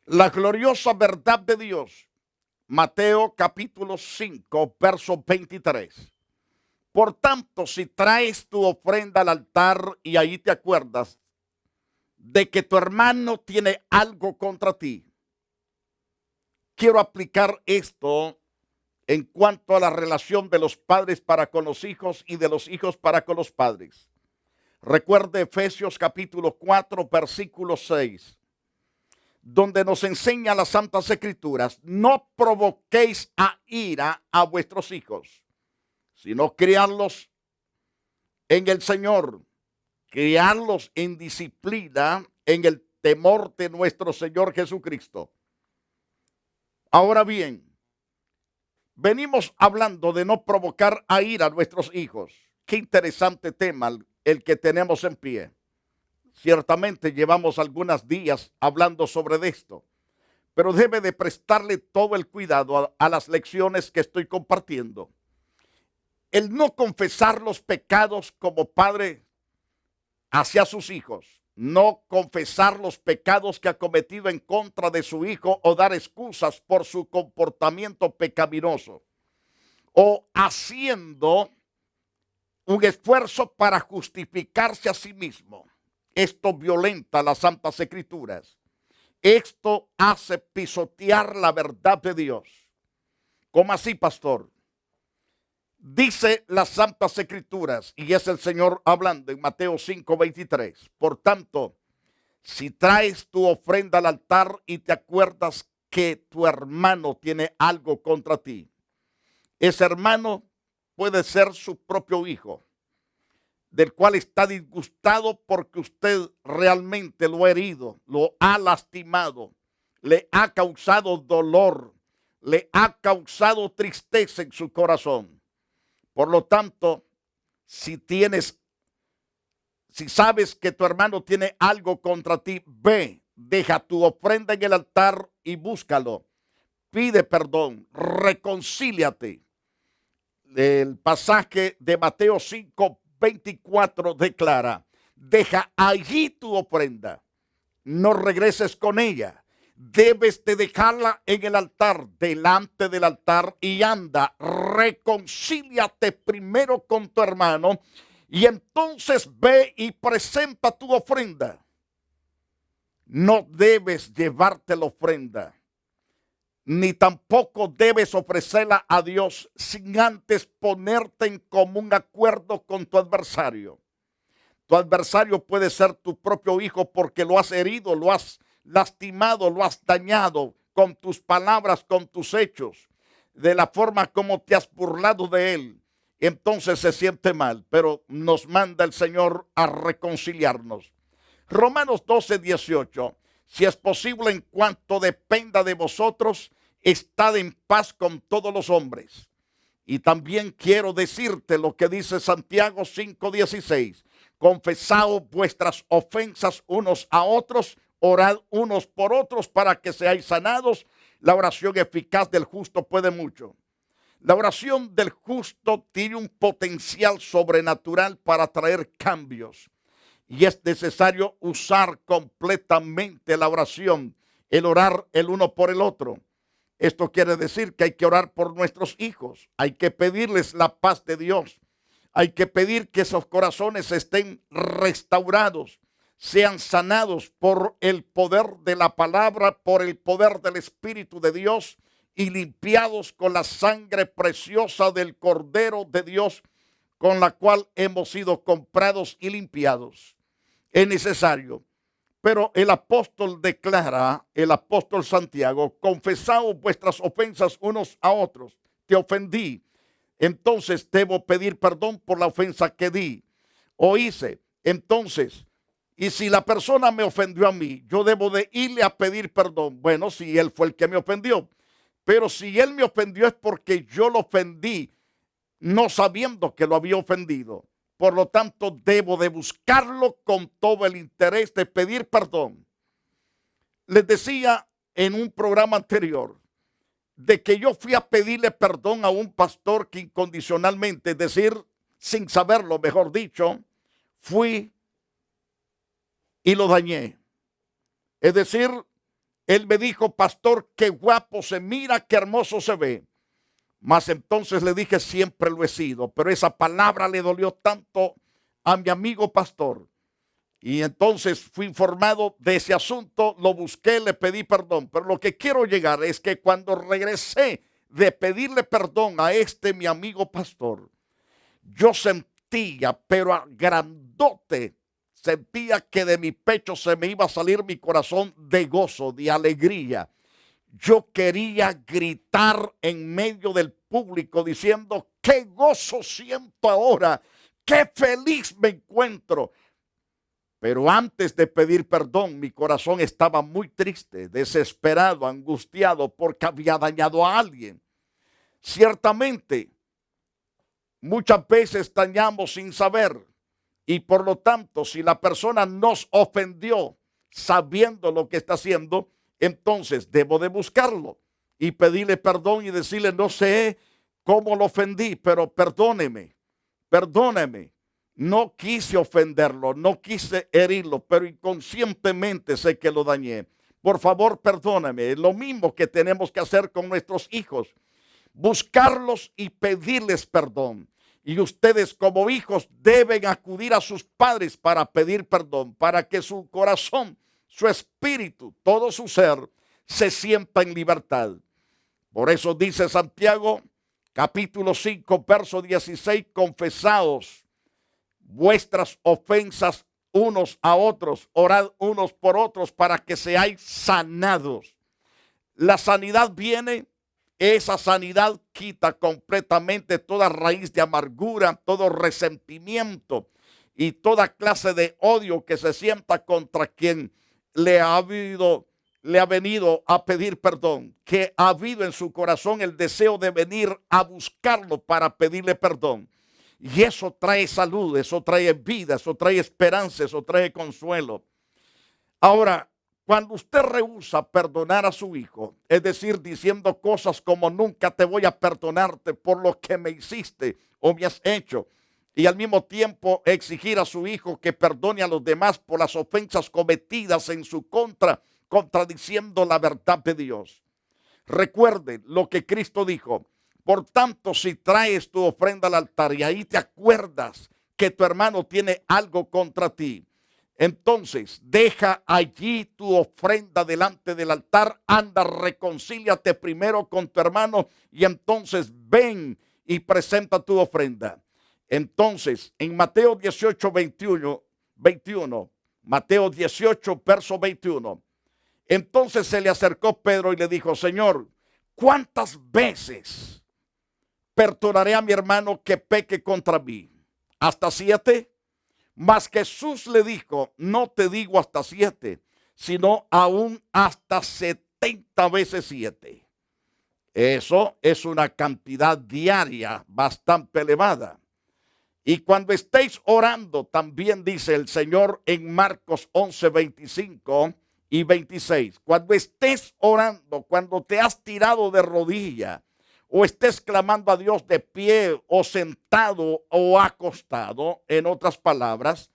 La gloriosa verdad de Dios. Mateo capítulo 5, verso 23. Por tanto, si traes tu ofrenda al altar y ahí te acuerdas de que tu hermano tiene algo contra ti, quiero aplicar esto en cuanto a la relación de los padres para con los hijos y de los hijos para con los padres. Recuerde Efesios capítulo 4, versículo 6. Donde nos enseña las Santas Escrituras: no provoquéis a ira a vuestros hijos, sino criarlos en el Señor, criarlos en disciplina, en el temor de nuestro Señor Jesucristo. Ahora bien, venimos hablando de no provocar a ira a nuestros hijos. Qué interesante tema el que tenemos en pie. Ciertamente llevamos algunos días hablando sobre esto, pero debe de prestarle todo el cuidado a las lecciones que estoy compartiendo. El no confesar los pecados como padre hacia sus hijos, no confesar los pecados que ha cometido en contra de su hijo o dar excusas por su comportamiento pecaminoso o haciendo un esfuerzo para justificarse a sí mismo. Esto violenta las Santas Escrituras. Esto hace pisotear la verdad de Dios. ¿Cómo así, pastor? Dice las Santas Escrituras, y es el Señor hablando en Mateo 5:23. Por tanto, si traes tu ofrenda al altar y te acuerdas que tu hermano tiene algo contra ti, ese hermano puede ser su propio hijo, del cual está disgustado porque usted realmente lo ha herido, lo ha lastimado, le ha causado dolor, le ha causado tristeza en su corazón. Por lo tanto, si sabes que tu hermano tiene algo contra ti, ve, deja tu ofrenda en el altar y búscalo. Pide perdón, reconcíliate. El pasaje de Mateo 5:24 declara: deja allí tu ofrenda, no regreses con ella. Debes de dejarla en el altar, delante del altar, y anda, reconcíliate primero con tu hermano y entonces ve y presenta tu ofrenda. No debes llevarte la ofrenda, ni tampoco debes ofrecerla a Dios sin antes ponerte en común acuerdo con tu adversario. Tu adversario puede ser tu propio hijo porque lo has herido, lo has lastimado, lo has dañado con tus palabras, con tus hechos, de la forma como te has burlado de él. Entonces se siente mal, pero nos manda el Señor a reconciliarnos. Romanos 12:18. Si es posible, en cuanto dependa de vosotros, estad en paz con todos los hombres. Y también quiero decirte lo que dice Santiago 5:16. Confesaos vuestras ofensas unos a otros, orad unos por otros para que seáis sanados. La oración eficaz del justo puede mucho. La oración del justo tiene un potencial sobrenatural para traer cambios. Y es necesario usar completamente la oración, el orar el uno por el otro. Esto quiere decir que hay que orar por nuestros hijos, hay que pedirles la paz de Dios, hay que pedir que esos corazones estén restaurados, sean sanados por el poder de la palabra, por el poder del Espíritu de Dios y limpiados con la sangre preciosa del Cordero de Dios, con la cual hemos sido comprados y limpiados. Es necesario. Pero el apóstol declara, el apóstol Santiago: confesaos vuestras ofensas unos a otros. Te ofendí, entonces debo pedir perdón por la ofensa que di o hice. Entonces, y si la persona me ofendió a mí, yo debo de irle a pedir perdón. Bueno, si él fue el que me ofendió. Pero si él me ofendió es porque yo lo ofendí no sabiendo que lo había ofendido. Por lo tanto, debo de buscarlo con todo el interés de pedir perdón. Les decía en un programa anterior de que yo fui a pedirle perdón a un pastor que incondicionalmente, es decir, sin saberlo, mejor dicho, fui y lo dañé. Es decir, Él me dijo, pastor, qué guapo se mira, qué hermoso se ve. Mas entonces le dije, siempre lo he sido. Pero esa palabra le dolió tanto a mi amigo pastor. Y entonces fui informado de ese asunto, lo busqué, le pedí perdón. Pero lo que quiero llegar es que cuando regresé de pedirle perdón a mi amigo pastor, yo sentía, pero a grandote, sentía que de mi pecho se me iba a salir mi corazón de gozo, de alegría. Yo quería gritar en medio del público diciendo, qué gozo siento ahora, qué feliz me encuentro. Pero antes de pedir perdón, mi corazón estaba muy triste, desesperado, angustiado porque había dañado a alguien. Ciertamente, muchas veces dañamos sin saber y por lo tanto, si la persona nos ofendió sabiendo lo que está haciendo, entonces debo de buscarlo y pedirle perdón y decirle, no sé cómo lo ofendí, pero perdóneme, perdóneme. No quise ofenderlo, no quise herirlo, pero inconscientemente sé que lo dañé. Por favor, perdóname. Es lo mismo que tenemos que hacer con nuestros hijos. Buscarlos y pedirles perdón. Y ustedes como hijos deben acudir a sus padres para pedir perdón, para que su corazón, su espíritu, todo su ser se sienta en libertad. Por eso dice Santiago, capítulo 5, verso 16, confesaos vuestras ofensas unos a otros, orad unos por otros para que seáis sanados. La sanidad viene, esa sanidad quita completamente toda raíz de amargura, todo resentimiento y toda clase de odio que se sienta contra quien le ha venido a pedir perdón, que ha habido en su corazón el deseo de venir a buscarlo para pedirle perdón. Y eso trae salud, eso trae vida, eso trae esperanza, eso trae consuelo. Ahora, cuando usted rehúsa perdonar a su hijo, es decir, diciendo cosas como nunca te voy a perdonarte por lo que me hiciste o me has hecho, y al mismo tiempo exigir a su hijo que perdone a los demás por las ofensas cometidas en su contra, contradiciendo la verdad de Dios. Recuerde lo que Cristo dijo. Por tanto, si traes tu ofrenda al altar y ahí te acuerdas que tu hermano tiene algo contra ti, entonces deja allí tu ofrenda delante del altar, anda, reconcíliate primero con tu hermano y entonces ven y presenta tu ofrenda. Entonces, en Mateo 18, 21, Mateo 18, verso 21, entonces se le acercó Pedro y le dijo, Señor, ¿cuántas veces perdonaré a mi hermano que peque contra mí? ¿Hasta 7? Mas Jesús le dijo, no te digo hasta 7, sino aún hasta 70 veces 7. Eso es una cantidad diaria bastante elevada. Y cuando estéis orando, también dice el Señor en Marcos 11, 25 y 26. Cuando estés orando, cuando te has tirado de rodilla, o estés clamando a Dios de pie o sentado o acostado, en otras palabras,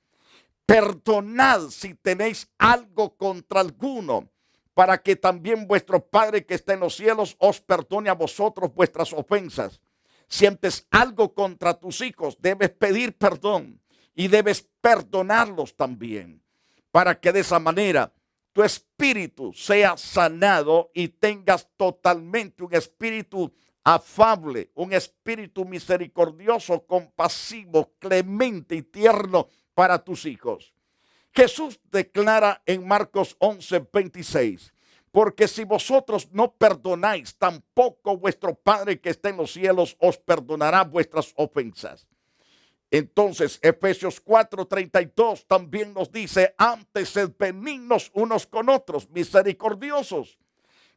perdonad si tenéis algo contra alguno, para que también vuestro Padre que está en los cielos os perdone a vosotros vuestras ofensas. Sientes algo contra tus hijos, debes pedir perdón y debes perdonarlos también, para que de esa manera tu espíritu sea sanado y tengas totalmente un espíritu afable, un espíritu misericordioso, compasivo, clemente y tierno para tus hijos. Jesús declara en Marcos 11, 26, porque si vosotros no perdonáis, tampoco vuestro Padre que está en los cielos os perdonará vuestras ofensas. Entonces, Efesios 4:32 también nos dice, antes sed benignos unos con otros, misericordiosos.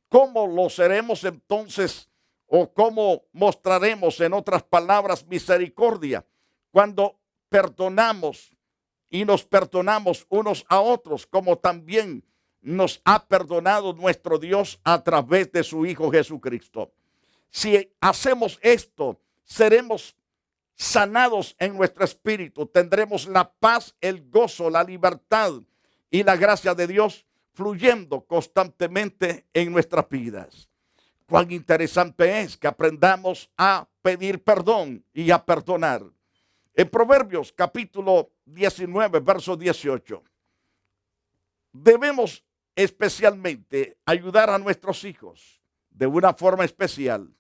¿Cómo lo seremos entonces? ¿O cómo mostraremos, en otras palabras, misericordia? Cuando perdonamos y nos perdonamos unos a otros, como también nos ha perdonado nuestro Dios a través de su Hijo Jesucristo. Si hacemos esto, seremos sanados en nuestro espíritu, tendremos la paz, el gozo, la libertad y la gracia de Dios, fluyendo constantemente en nuestras vidas. Cuán interesante es que aprendamos a pedir perdón y a perdonar. En Proverbios capítulo 19, verso 18, debemos especialmente ayudar a nuestros hijos de una forma especial,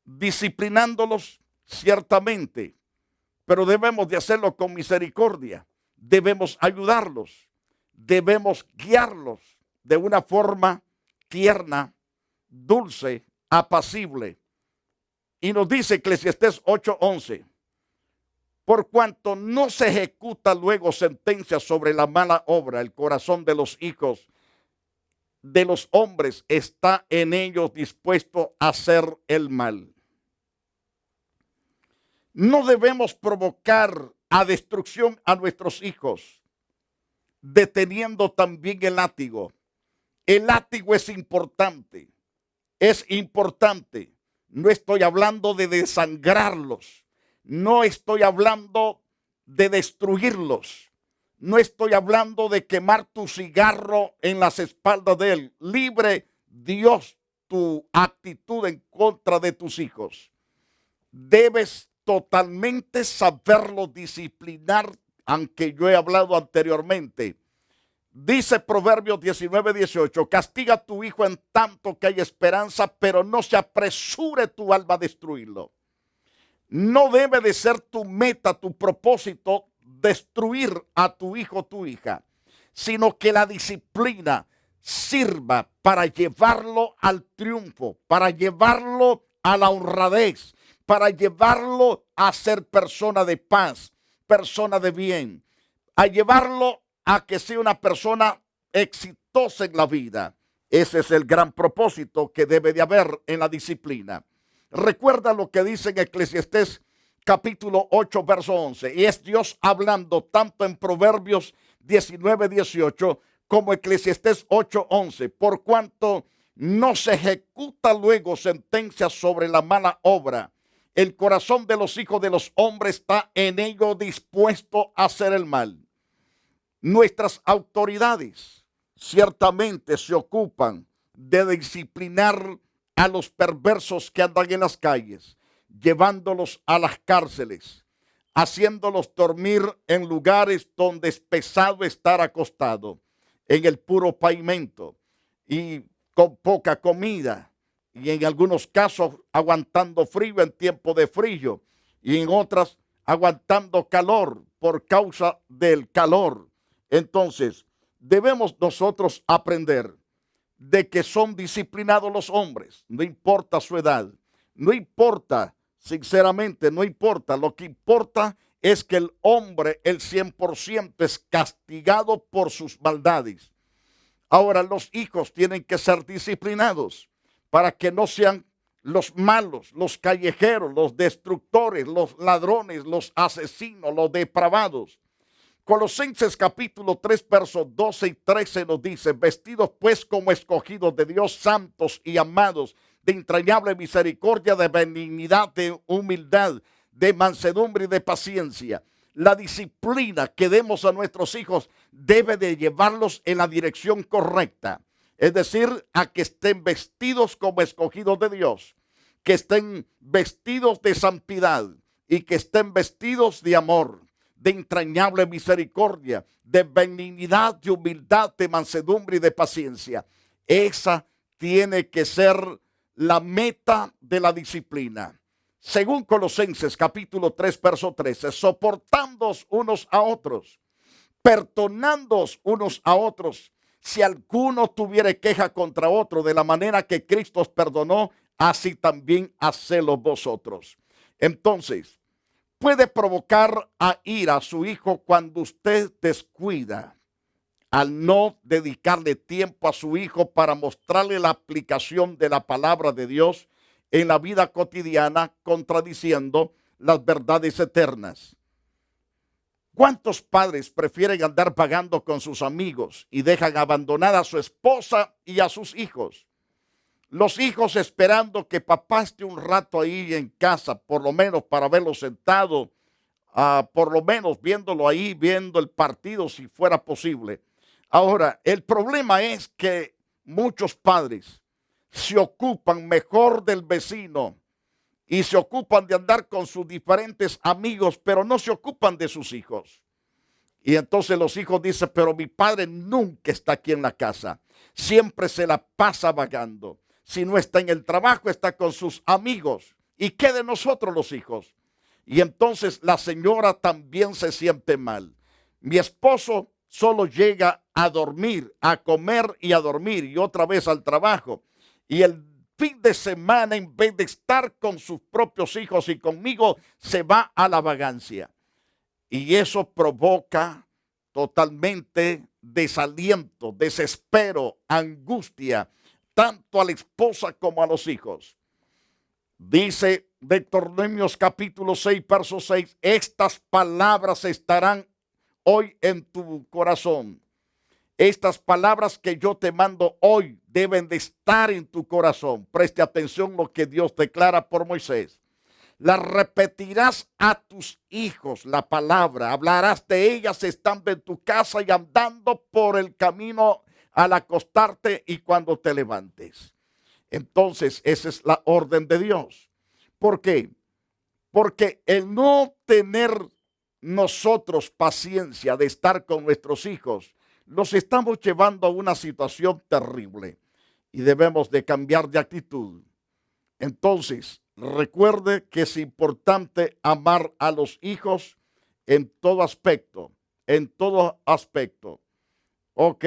disciplinándolos ciertamente, pero debemos de hacerlo con misericordia. Debemos ayudarlos, debemos guiarlos de una forma tierna, dulce, apacible. Y nos dice Eclesiastés 8:11, por cuanto no se ejecuta luego sentencia sobre la mala obra, el corazón de los hijos de los hombres está en ellos dispuesto a hacer el mal. No debemos provocar a destrucción a nuestros hijos, deteniendo también el látigo. El látigo es importante, es importante. No estoy hablando de desangrarlos, no estoy hablando de destruirlos, no estoy hablando de quemar tu cigarro en las espaldas de él. Libre Dios tu actitud en contra de tus hijos. Debes totalmente saberlo disciplinar, aunque yo he hablado anteriormente. Dice Proverbios 19:18, castiga a tu hijo en tanto que hay esperanza, pero no se apresure tu alma a destruirlo. No debe de ser tu meta, tu propósito, destruir a tu hijo o tu hija, sino que la disciplina sirva para llevarlo al triunfo, para llevarlo a la honradez, para llevarlo a ser persona de paz, persona de bien, a llevarlo a que sea una persona exitosa en la vida. Ese es el gran propósito que debe de haber en la disciplina. Recuerda lo que dice en Eclesiastés capítulo 8, verso 11. Y es Dios hablando tanto en Proverbios 19:18 como Eclesiastés 8:11. Por cuanto no se ejecuta luego sentencia sobre la mala obra, el corazón de los hijos de los hombres está en ello dispuesto a hacer el mal. Nuestras autoridades ciertamente se ocupan de disciplinar a los perversos que andan en las calles, llevándolos a las cárceles, haciéndolos dormir en lugares donde es pesado estar acostado, en el puro pavimento y con poca comida, y en algunos casos aguantando frío en tiempo de frío, y en otras aguantando calor por causa del calor. Entonces, debemos nosotros aprender de que son disciplinados los hombres, no importa su edad, no importa, sinceramente, no importa. Lo que importa es que el hombre, el 100%, es castigado por sus maldades. Ahora, los hijos tienen que ser disciplinados para que no sean los malos, los callejeros, los destructores, los ladrones, los asesinos, los depravados. Colosenses capítulo 3, versos 12 y 13 nos dice, vestidos pues como escogidos de Dios, santos y amados, de entrañable misericordia, de benignidad, de humildad, de mansedumbre y de paciencia. La disciplina que demos a nuestros hijos debe de llevarlos en la dirección correcta. Es decir, a que estén vestidos como escogidos de Dios, que estén vestidos de santidad y que estén vestidos de amor, de entrañable misericordia, de benignidad, de humildad, de mansedumbre y de paciencia. Esa tiene que ser la meta de la disciplina. Según Colosenses capítulo 3, verso 13, soportándoos unos a otros, perdonándoos unos a otros, si alguno tuviere queja contra otro, de la manera que Cristo os perdonó, así también hacedlo vosotros. Entonces, puede provocar a ira a su hijo cuando usted descuida al no dedicarle tiempo a su hijo para mostrarle la aplicación de la palabra de Dios en la vida cotidiana, contradiciendo las verdades eternas. ¿Cuántos padres prefieren andar pagando con sus amigos y dejan abandonada a su esposa y a sus hijos? Los hijos esperando que papá esté un rato ahí en casa, por lo menos para verlo sentado, por lo menos viéndolo ahí, viendo el partido si fuera posible. Ahora, el problema es que muchos padres se ocupan mejor del vecino y se ocupan de andar con sus diferentes amigos, pero no se ocupan de sus hijos. Y entonces los hijos dicen, pero mi padre nunca está aquí en la casa, siempre se la pasa vagando. Si no está en el trabajo, está con sus amigos. ¿Y qué de nosotros los hijos? Y entonces la señora también se siente mal. Mi esposo solo llega a dormir, a comer y a dormir y otra vez al trabajo. Y el fin de semana, en vez de estar con sus propios hijos y conmigo, se va a la vagancia. Y eso provoca totalmente desaliento, desespero, angustia, tanto a la esposa como a los hijos. Dice Deuteronomios capítulo 6, verso 6, estas palabras estarán hoy en tu corazón. Estas palabras que yo te mando hoy deben de estar en tu corazón. Preste atención lo que Dios declara por Moisés. La repetirás a tus hijos la palabra, hablarás de ellas estando en tu casa y andando por el camino al acostarte y cuando te levantes. Entonces, esa es la orden de Dios. ¿Por qué? Porque el no tener nosotros paciencia de estar con nuestros hijos, los estamos llevando a una situación terrible y debemos de cambiar de actitud. Entonces, recuerde que es importante amar a los hijos en todo aspecto, en todo aspecto. Ok.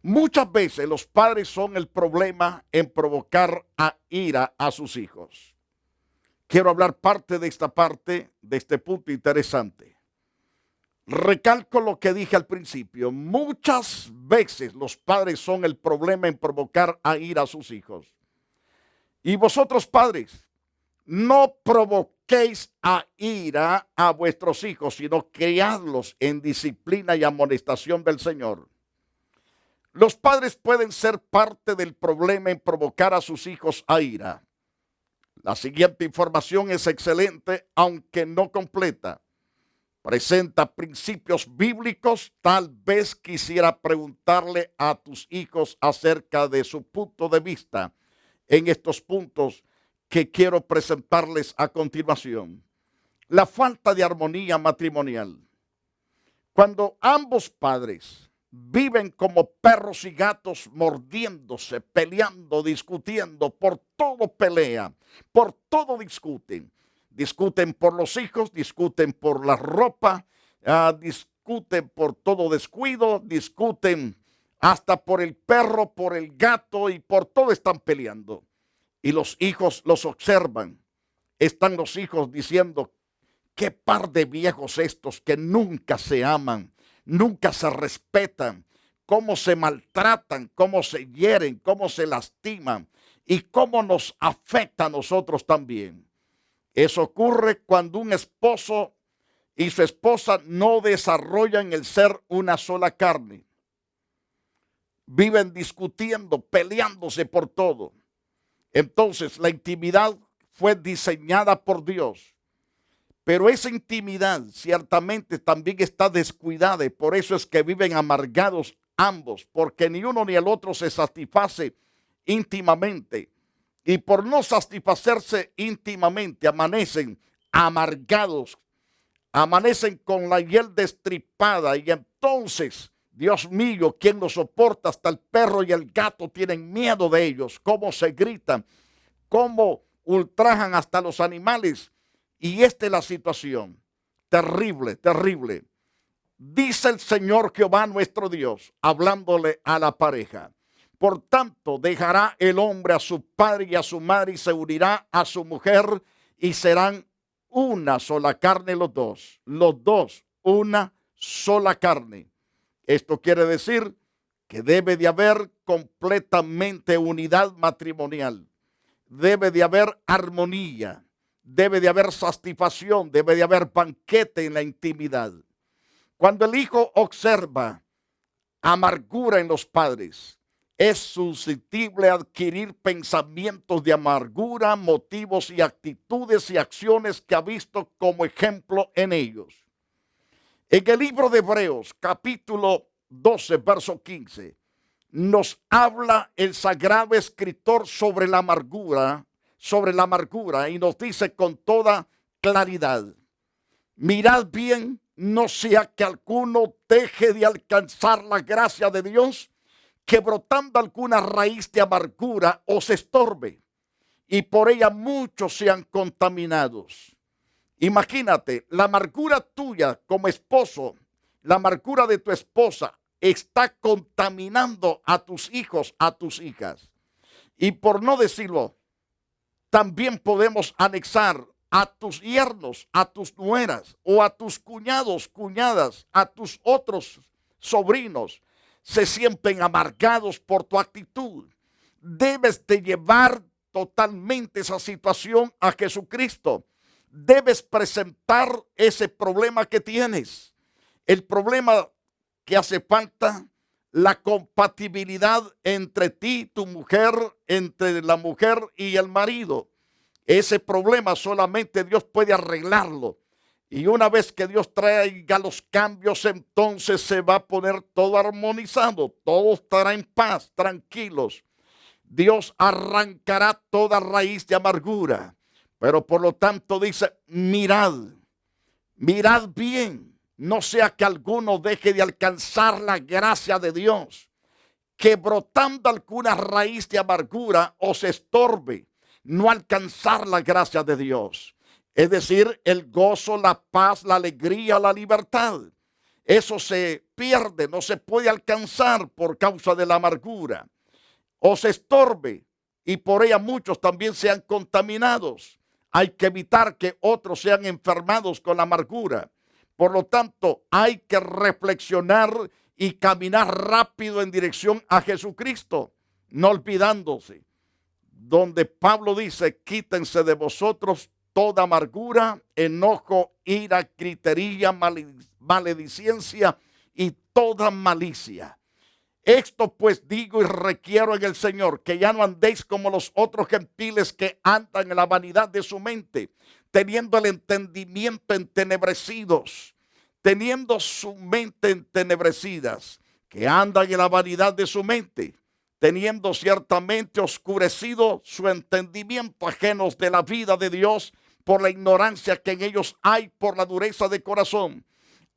Muchas veces los padres son el problema en provocar a ira a sus hijos. Quiero hablar parte de este punto interesante. Recalco lo que dije al principio. Muchas veces los padres son el problema en provocar a ira a sus hijos. Y vosotros, padres, no provoquéis a ira a vuestros hijos, sino criadlos en disciplina y amonestación del Señor. Los padres pueden ser parte del problema en provocar a sus hijos a ira. La siguiente información es excelente, aunque no completa. Presenta principios bíblicos. Tal vez quisiera preguntarle a tus hijos acerca de su punto de vista en estos puntos que quiero presentarles a continuación. La falta de armonía matrimonial. Cuando ambos padres viven como perros y gatos mordiéndose, peleando, discutiendo, por todo pelea, por todo discuten. Discuten por los hijos, discuten por la ropa, discuten por todo descuido, discuten hasta por el perro, por el gato y por todo están peleando. Y los hijos los observan. Están los hijos diciendo, qué par de viejos estos que nunca se aman, nunca se respetan, cómo se maltratan, cómo se hieren, cómo se lastiman y cómo nos afecta a nosotros también. Eso ocurre cuando un esposo y su esposa no desarrollan el ser una sola carne. Viven discutiendo, peleándose por todo. Entonces la intimidad fue diseñada por Dios. Pero esa intimidad ciertamente también está descuidada y por eso es que viven amargados ambos, porque ni uno ni el otro se satisface íntimamente. Y por no satisfacerse íntimamente amanecen amargados, amanecen con la hiel destripada y entonces, Dios mío, ¿quién los soporta? Hasta el perro y el gato tienen miedo de ellos, cómo se gritan, cómo ultrajan hasta los animales. Y esta es la situación, terrible, terrible. Dice el Señor Jehová nuestro Dios, hablándole a la pareja. Por tanto, dejará el hombre a su padre y a su madre y se unirá a su mujer y serán una sola carne los dos, una sola carne. Esto quiere decir que debe de haber completamente unidad matrimonial, debe de haber armonía, debe de haber satisfacción, debe de haber banquete en la intimidad. Cuando el hijo observa amargura en los padres, es susceptible a adquirir pensamientos de amargura, motivos y actitudes y acciones que ha visto como ejemplo en ellos. En el libro de Hebreos, capítulo 12, verso 15, nos habla el sagrado escritor sobre la amargura, y nos dice con toda claridad: mirad bien, no sea que alguno deje de alcanzar la gracia de Dios, que brotando alguna raíz de amargura os estorbe, y por ella muchos sean contaminados. Imagínate, la amargura tuya como esposo, la amargura de tu esposa está contaminando a tus hijos, a tus hijas. Y por no decirlo, también podemos anexar a tus yernos, a tus nueras o a tus cuñados, cuñadas, a tus otros sobrinos. Se sienten amargados por tu actitud. Debes de llevar totalmente esa situación a Jesucristo. Debes presentar ese problema que tienes. El problema que hace falta, la compatibilidad entre ti, tu mujer, entre la mujer y el marido. Ese problema solamente Dios puede arreglarlo. Y una vez que Dios traiga los cambios, entonces se va a poner todo armonizado. Todo estará en paz, tranquilos. Dios arrancará toda raíz de amargura. Pero por lo tanto dice, mirad bien, no sea que alguno deje de alcanzar la gracia de Dios, que brotando alguna raíz de amargura os estorbe no alcanzar la gracia de Dios. Es decir, el gozo, la paz, la alegría, la libertad. Eso se pierde, no se puede alcanzar por causa de la amargura. Os estorbe y por ella muchos también sean contaminados. Hay que evitar que otros sean enfermados con la amargura. Por lo tanto, hay que reflexionar y caminar rápido en dirección a Jesucristo, no olvidándose. Donde Pablo dice, quítense de vosotros toda amargura, enojo, ira, gritería, maledicencia y toda malicia. Esto pues digo y requiero en el Señor, que ya no andéis como los otros gentiles que andan en la vanidad de su mente, teniendo el entendimiento entenebrecidos, teniendo su mente entenebrecidas, que andan en la vanidad de su mente, teniendo ciertamente oscurecido su entendimiento, ajenos de la vida de Dios por la ignorancia que en ellos hay, por la dureza de corazón.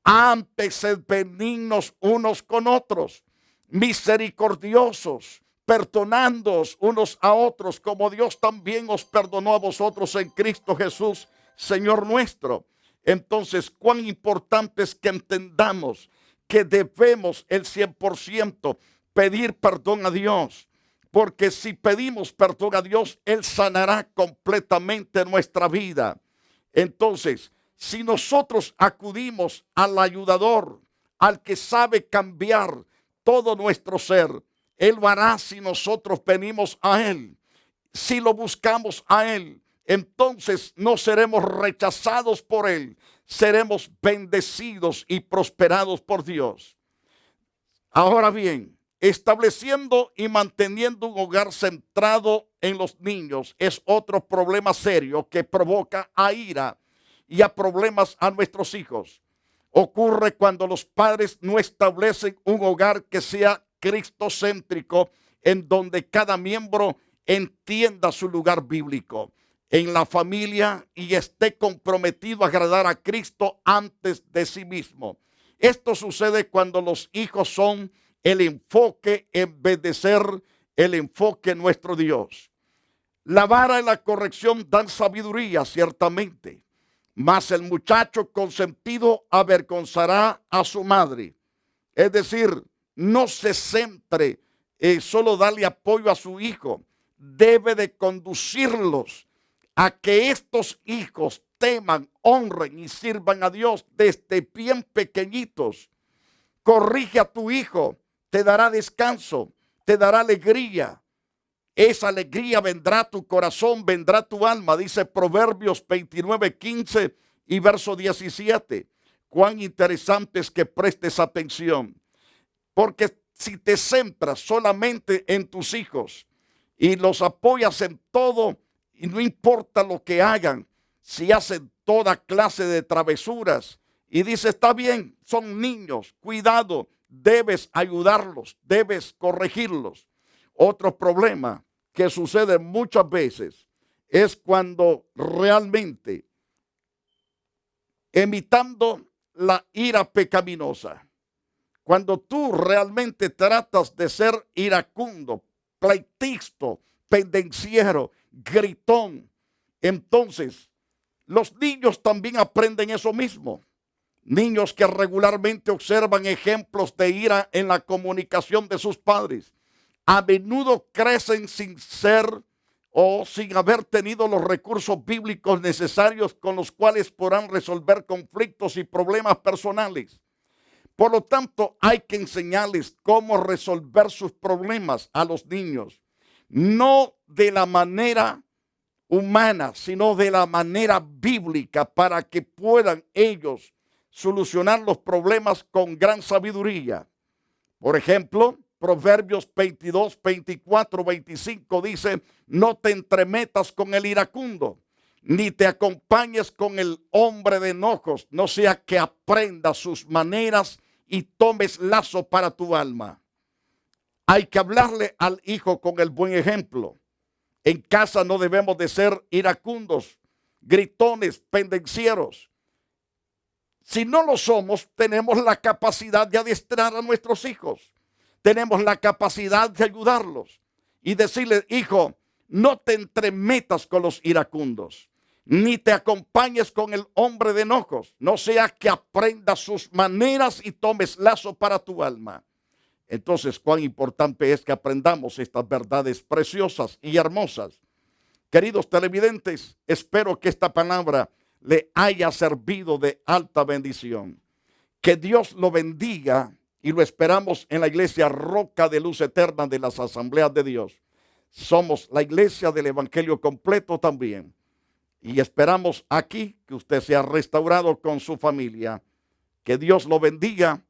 Antes sed benignos unos con otros, misericordiosos, perdonándoos unos a otros, como Dios también os perdonó a vosotros en Cristo Jesús, Señor nuestro. Entonces, cuán importante es que entendamos que debemos el 100% pedir perdón a Dios, porque si pedimos perdón a Dios, Él sanará completamente nuestra vida. Entonces, si nosotros acudimos al ayudador, al que sabe cambiar todo nuestro ser, Él lo hará si nosotros venimos a Él. Si lo buscamos a Él, entonces no seremos rechazados por Él, seremos bendecidos y prosperados por Dios. Ahora bien, estableciendo y manteniendo un hogar centrado en los niños es otro problema serio que provoca a ira y a problemas a nuestros hijos. Ocurre cuando los padres no establecen un hogar que sea cristocéntrico, en donde cada miembro entienda su lugar bíblico en la familia y esté comprometido a agradar a Cristo antes de sí mismo. Esto sucede cuando los hijos son el enfoque en vez de ser el enfoque en nuestro Dios. La vara y la corrección dan sabiduría, ciertamente, mas el muchacho consentido avergonzará a su madre. Es decir, no se centre en solo darle apoyo a su hijo. Debe de conducirlos a que estos hijos teman, honren y sirvan a Dios desde bien pequeñitos. Corrige a tu hijo, te dará descanso, te dará alegría. Esa alegría vendrá a tu corazón, vendrá a tu alma, dice Proverbios 29:15 y verso 17. Cuán interesante es que prestes atención, porque si te centras solamente en tus hijos y los apoyas en todo, y no importa lo que hagan, si hacen toda clase de travesuras Y dice, está bien, son niños, cuidado, debes ayudarlos, debes corregirlos. Otro problema que sucede muchas veces es cuando realmente, imitando la ira pecaminosa, cuando tú realmente tratas de ser iracundo, pleitisto, pendenciero, gritón, entonces los niños también aprenden eso mismo. Niños que regularmente observan ejemplos de ira en la comunicación de sus padres, a menudo crecen sin ser o sin haber tenido los recursos bíblicos necesarios con los cuales podrán resolver conflictos y problemas personales. Por lo tanto, hay que enseñarles cómo resolver sus problemas a los niños, no de la manera humana, sino de la manera bíblica, para que puedan ellos solucionar los problemas con gran sabiduría. Por ejemplo, Proverbios 22, 24, 25 dice, no te entremetas con el iracundo, ni te acompañes con el hombre de enojos, no sea que aprendas sus maneras y tomes lazo para tu alma. Hay que hablarle al hijo con el buen ejemplo. En casa no debemos de ser iracundos, gritones, pendencieros. Si no lo somos, tenemos la capacidad de adiestrar a nuestros hijos. Tenemos la capacidad de ayudarlos y decirles, hijo, no te entremetas con los iracundos, ni te acompañes con el hombre de enojos, no sea que aprendas sus maneras y tomes lazo para tu alma. Entonces, cuán importante es que aprendamos estas verdades preciosas y hermosas. Queridos televidentes, espero que esta palabra le haya servido de alta bendición. Que Dios lo bendiga y lo esperamos en la iglesia Roca de Luz Eterna de las Asambleas de Dios. Somos la iglesia del Evangelio completo también. Y esperamos aquí que usted sea restaurado con su familia. Que Dios lo bendiga.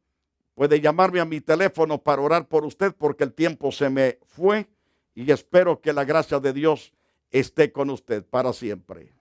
Puede llamarme a mi teléfono para orar por usted porque el tiempo se me fue. Y espero que la gracia de Dios esté con usted para siempre.